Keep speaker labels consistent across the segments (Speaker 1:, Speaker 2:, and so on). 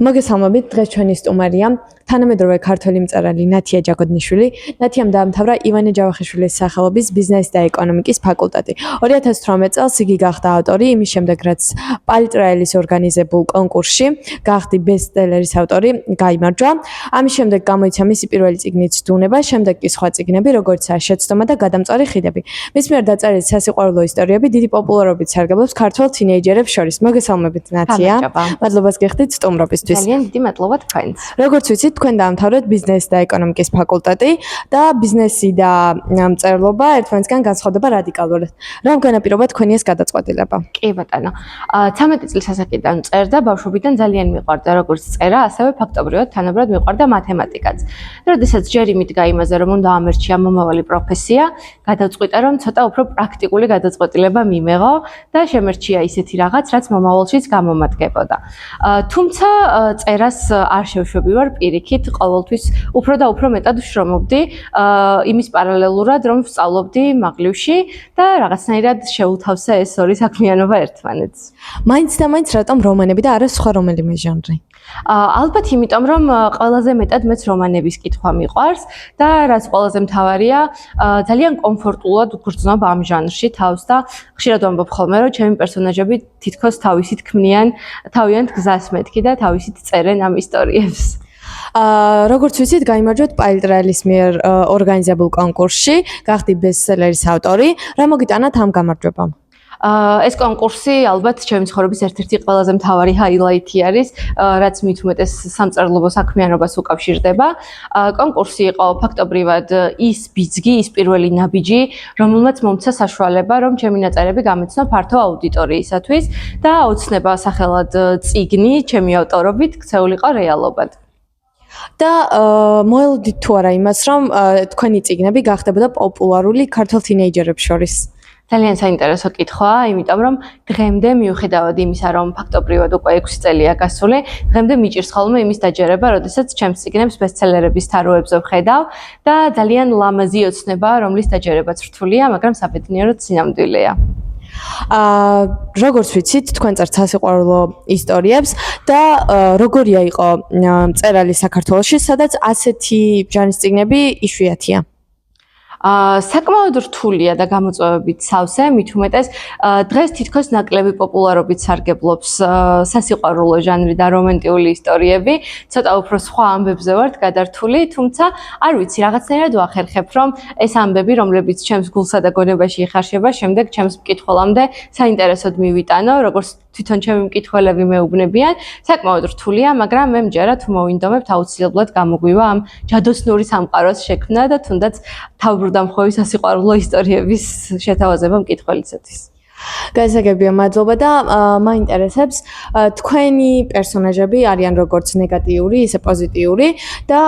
Speaker 1: მოგესალმებით, დღეს ჩვენი სტუმარია თანამედროვე ქართველი მწერალი ნათია ჯაგოდნიშვილი. ნათიამ დაამთავრა ივანე ჯავახიშვილის სახელობის ბიზნესი და ეკონომიკის ფაკულტეტი. 2018 წელს იგი გახდა ავტორი, იმის შემდეგ რაც პალიტრაელის ორგანიზებულ კონკურსში გახდი ბესტსელერის ავტორი, გაიმარჯვა. ამის შემდეგ გამოიცა მისი პირველი წიგნიც დუნება, შემდეგ კი სხვა წიგნები, როგორიცაა შეცდომა და გადამწვარი ხიდები. მის მიერ დაწერილი სასიყვარულო ისტორიები დიდი პოპულარობით სარგებლობს ქართველ თინეიჯერებს შორის. მოგესალმებით, ნათია. მადლობას გიხდით სტუმრობისთვის.
Speaker 2: ძალიან დიდი მადლობა თქვენს.
Speaker 1: როგორც ვიცით, თქვენ დაამთავრეთ ბიზნესი და ეკონომიკის ფაკულტეტი და ბიზნესი და მწერლობა ერთმანეთისგან განსხვავდება რადიკალურად. რამ განაპირობა თქვენი ეს გადაწყვეტილება?
Speaker 2: კი ბატონო. 13 წლის ასაკიდან წერდა, ბავშვობიდან ძალიან მიყვარდა როგორც წერა, ასევე ფაქტობრივად თანაბრად მიყვარდა მათემატიკაც. როდესაც ჯერ იმით გაიმაზა, რომ უნდა ამერჩია მომავალი პროფესია, გადავწყვიტა, რომ ცოტა უფრო პრაქტიკული გადაწყვეტილება მიმეღო და შემერჩია ისეთი რაღაც, რაც მომავალშიც გამომადგებოდა. თუმცა წერას არ შევშვები ვარ პირიქით, ყოველთვის უფრო და უფრო მეტად ვშრომობდი იმის პარალელურად, რომ ვსწავლობდი მაღლივში და რაღაცნაირად შეუთავსე ეს ორი საქმიანობა ერთმანეთს.
Speaker 1: მაინც და მაინც რატომ რომანები და არა სხვა რომელიმე ჟანრი?
Speaker 2: ალბათ იმიტომ, რომ ყველაზე მეტად მეც რომანების კითხვა მიყვარს და რაც ყველაზე მთავარია, ძალიან კომფორტულად ვგრძნობ ამ ჟანრში თავს და ხშირად ვამბობ ხოლმე, რომ ჩემი პერსონაჟები თითქოს თავისით ქმნიან თავიანთ გზას მეთქი და თავისით წერენ ამ ისტორიებს.
Speaker 1: როგორც ვიცით, გაიმარჯვეთ პალიტრაელის მიერ ორგანიზებულ კონკურსში, გახდი ბესტსელერის ავტორი. რა მოგიტანათ ამ გამარჯვებამ?
Speaker 2: ეს კონკურსი ალბათ ჩემი ცხოვრების ერთ-ერთი ყველაზე მთავარი ჰაილაითი არის, რაც მით უმეტეს სამწერლობო საქმიანობას უკავშირდება. კონკურსი იყო ფაქტობრივად ის ბიძგი, ის პირველი ნაბიჯი, რომელმაც მომცა საშუალება, რომ ჩემი ნაწერები გამეცნო ფართო აუდიტორიისათვის და ოცნება სახელად წიგნი, ჩემი ავტორობით ქცეულიყო რეალობად.
Speaker 1: და მოელოდით თუ არა იმას, რომ თქვენი წიგნები გახდებოდა პოპულარული ქართველ თინეიჯერებს შორის?
Speaker 2: ძალიან საინტერესო კითხვაა, იმიტომ რომ დღემდე მიუხედავად იმისა, რომ ფაქტობრივად უკვე 6 წელია გასული, დღემდე მიჭირს ხოლმე იმის დაჯერება, როდესაც ჩემს წიგნებს ბესტსელერების თაროებზე ვხედავ და ძალიან ლამაზი ოცნება, რომლის დაჯერებაც რთულია, მაგრამ საბედნიეროდ სინამდვილეა.
Speaker 1: როგორც ვიცით, თქვენ წერთ სასიყვარულო ისტორიებს და როგორია იყო მწერალი საქართველოში, სადაც ასეთი ჟანრის წიგნები იშვიათია?
Speaker 2: საკმაოდ რთულია და გამოწვევებით სავსე, მით უმეტეს დღეს თითქოს ნაკლები პოპულარობით სარგებლობს სასიყვარულო ჟანრი და რომანტიკული ისტორიები. ცოტა უფრო სხვა ამბებზე ვართ გადართული, თუმცა არ ვიცი, რაღაცნაირად ვახერხებ, რომ ეს ამბები, რომლებიც ჩემს გულსა და გონებაში იხარშება, შემდეგ ჩემს მკითხველამდე საინტერესოდ მივიტანო, როგორც თვითონ ჩემი მკითხველები მეუბნებიან, საკმაოდ რთულია, მაგრამ მე მჯერა თუ მოვინდომებთ, აუცილებლად გამოგვივა ამ ჯადოსნური სამყაროს შექმნა და თუნდაც თავბრუდამხვევი სასიყვარულო ისტორიების შეთავაზება მკითხველისათვის.
Speaker 1: გასაგებია, მადლობა და მაინტერესებს თქვენი პერსონაჟები არიან როგორც ნეგატიური, ისე პოზიტიური და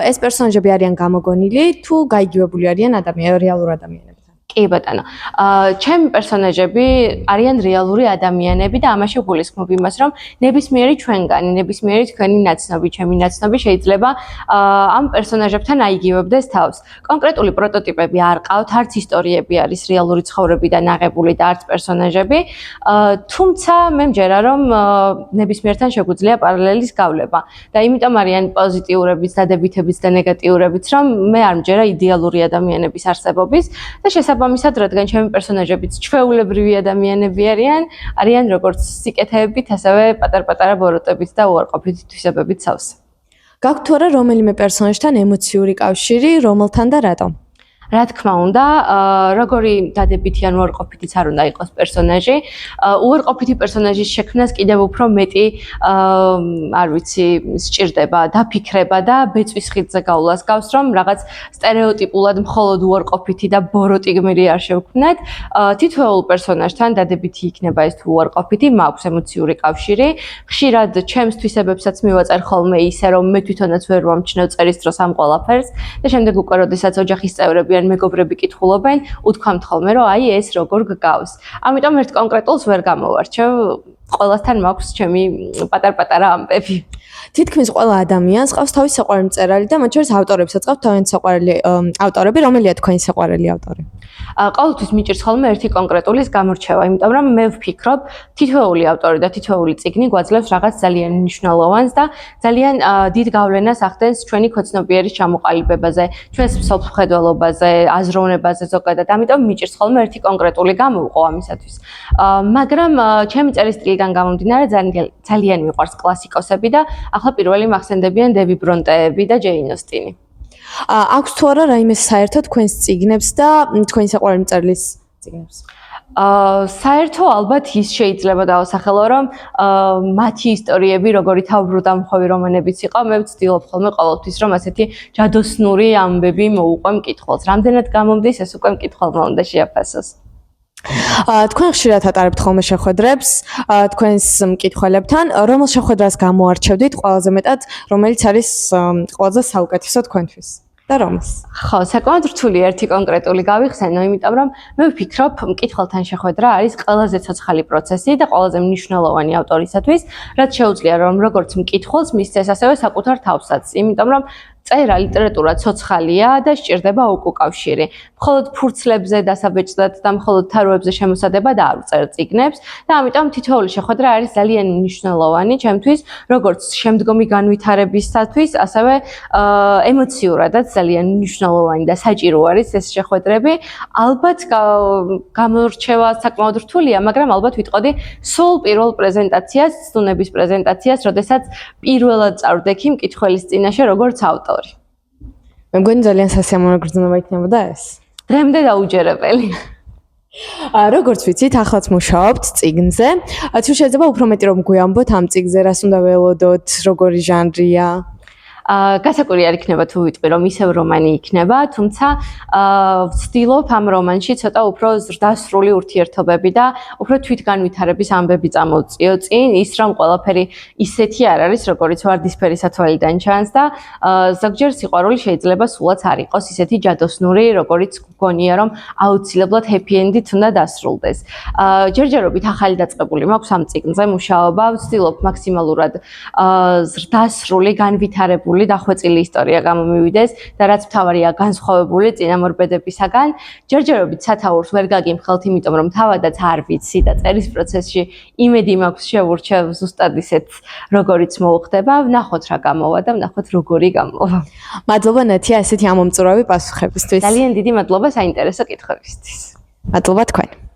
Speaker 1: ეს პერსონაჟები არიან გამოგონილი თუ გაიგივებული არიან რეალურ ადამიანებთან?
Speaker 2: კი ბატონო. ჩემი პერსონაჟები არიან რეალური ადამიანები და ამაში გულისხმობ იმას, რომ ნებისმიერი ჩვენგანი, ნებისმიერი თქვენი ნაცნობი, ჩემი ნაცნობი შეიძლება ამ პერსონაჟებთან აიგივებდეს თავს. კონკრეტული პროტოტიპები არ ყავთ, არც ისტორიები არის რეალური ცხოვრებიდან აღებული და არც პერსონაჟები. თუმცა მე მჯერა, რომ ნებისმიერთან შეგვიძლია პარალელის გავლება და იმიტომ არიან პოზიტიურებიც, დადებითებიც და ნეგატიურებიც, რომ მე არ მჯერა იდეალური ადამიანების არსებობის და შესაბამისად, რადგან ჩემი პერსონაჟებიც ჩვეულებრივი ადამიანები არიან როგორც სიკეთეებით, ასევე პატარ-პატარა ბოროტებით და უარყოფით თვისებებით სავსე.
Speaker 1: გაქვთ თუ არა რომელიმე პერსონაჟთან ემოციური კავშირი, რომელთან და რატომ?
Speaker 2: რა თქმა უნდა, როგორი დადებითი ან უარყოფითიც არ უნდა იყოს პერსონაჟი, უარყოფითი პერსონაჟის შექმნას კიდევ უფრო მეტი, არ ვიცი, სჭირდება, დაფიქრება და ბეწვის ხიდზე გავლას გავს, რომ რაღაც სტერეოტიპულად მხოლოდ უარყოფითი და ბოროტი გმირი არ შევქმნათ. თითოეულ პერსონაჟთან დადებითი იქნება ეს თუ უარყოფითი, მაქვს ემოციური კავშირი. ხშირად ჩემს თვისებებსაც მივაწერ ხოლმე ისე, რომ მე თვითონაც ვერ ვამჩნევ წერის დროს ამ ყველაფერს და შემდეგ უკვე როდესაც ოჯახის წევრები მეგობრები კითხულობენ, უთქვამთ ხოლმე, რომ აი ეს როგორ გგავს. ამიტომ ერთ კონკრეტულს ვერ გამოვარჩევ, ყველასთან მაქვს ჩემი პატარ-პატარა ამბები.
Speaker 1: თითქმის ყველა ადამიანს ყავს თავის საყვარელი მწერალი და მათ შორის ავტორებსაც ყავთ თავიანთი საყვარელი ავტორები, რომელია თქვენი საყვარელი ავტორი?
Speaker 2: ყოველთვის მიჭირს ხოლმე ერთი კონკრეტულის გამორჩევა, იმიტომ რომ მე ვფიქრობ, თითოეული ავტორი და თითოეული წიგნი გვაძლევს რაღაც ძალიან მნიშვნელოვანს და ძალიან დიდ გავლენას ახდენს ჩვენი ქოცნობიერის ჩამოყალიბებაზე, ჩვენს მსოფლმხედველობაზე, აზროვნებაზე ზოგადად. ამიტომ მიჭირს ხოლმე ერთი კონკრეტული გამოვყო ამისათვის. მაგრამ ჩემი წერის სტილიდან გამომდინარე ძალიან მიყვარს კლასიკოსები და ახლა პირველი მახსენდებიან დები ბრონტეები და ჯეინ ოსტინი.
Speaker 1: აქვს თუ არა რაიმე საერთო თქვენს წიგნებს და თქვენი საყვარელი მწერლის წიგნებს?
Speaker 2: საერთო ალბათ ის შეიძლება დავასახელო, რომ მათი ისტორიები, როგორი თავბრუდამხვევი რომანებიც იყო, მე ვცდილობ ხოლმე ყოველთვის, რომ ასეთი ჯადოსნური ამბები მოუყვე მკითხველს. რამდენად გამომდის, ეს უკვე მკითხველმა უნდა შეაფასოს.
Speaker 1: თქვენ ხშირად ატარებთ ხოლმე შეხვედრებს თქვენს მკითხველებთან, რომელ შეხვედრას გამოარჩევდით ყველაზე მეტად, რომელიც არის ყველაზე საუკეთესო თქვენთვის? და რომს?
Speaker 2: ხო, საკმაოდ რთული ერთი კონკრეტული გავიხსენო, იმიტომ რომ მე ვფიქრობ, მკითხველთან შეხვედრა არის ყველაზე ცოცხალი პროცესი და ყველაზე მნიშვნელოვანი ავტორისათვის, რაც შეუძლია რომ როგორც მკითხველს მისცეს ასევე საკუთარ თავსაც, იმიტომ რომ წერა ლიტერატურა ცოცხალია და სჭირდება უკავშირი. მხოლოდ ფურცლებზე დასაბეჭდად და მხოლოდ თაროებზე შემოსადება და არ ვწერ წიგნებს და ამიტომ თითოეული შეხვედრა არის ძალიან მნიშვნელოვანი ჩემთვის, როგორც შემდგომი განვითარებისათვის, ასევე ემოციურადაც ძალიან მნიშვნელოვანი და საჭირო არის ეს შეხვედრები. ალბათ გამორჩევა საკმაოდ რთულია, მაგრამ ალბათ ვიტყოდი სულ პირველ პრეზენტაციას, სტუნების პრეზენტაციას, როდესაც პირველად წავდექი მკითხველის წინაშე როგორც ავტორი.
Speaker 1: მე მგონი ძალიან სასიამოვნო გრძნობა იქნებოდა ეს.
Speaker 2: დღემდე დაუჯერებელი.
Speaker 1: როგორც ვიცით, ახლაც მუშაობთ წიგნზე. თუ შეიძლება უფრო მეტი რომ გვიამბოთ ამ წიგნზე, რას უნდა ველოდოთ, როგორი ჟანრია?
Speaker 2: გასაკვირი არ იქნება თუ ვიტყვი რომ ისევ რომანი იქნება, თუმცა ვცდილობ ამ რომანში ცოტა უფრო ზრდასრული ურთიერთობები და უფრო თვითგანვითარების ამბები წამოვწიო წინ, ის რომ ყველაფერი ისეთი არ არის, როგორიც ვარდისფერი სათვალიდან ჩანს და ზოგჯერ სიყვარული შეიძლება სულაც არ იყოს ისეთი ჯადოსნური, როგორიც გგონია რომ აუცილებლად happy end-ით უნდა დასრულდეს. ჯერჯერობით ახალი დაწყებული მაქვს ამ წიგნზე მუშაობა, ვცდილობ მაქსიმალურად ზრდასრული, განვითარებული დახვეწილი ისტორია გამომივიდეს და რაც მთავარია განსხვავებული წინამორბედებისაგან. ჯერჯერობით სათაურს ვერ გაგიმხელთ, იმიტომ რომ თავადაც არ ვიცი და წერის პროცესში იმედი მაქვს შევურჩევ ზუსტად ისეთ როგორიც მოუხდება. ვნახოთ რა გამოვა და ვნახოთ როგორი გამოვა.
Speaker 1: მადლობა ნათია ესეთი ამომწურავი პასუხებისთვის.
Speaker 2: ძალიან დიდი მადლობა საინტერესო კითხვებისთვის.
Speaker 1: მადლობა თქვენ.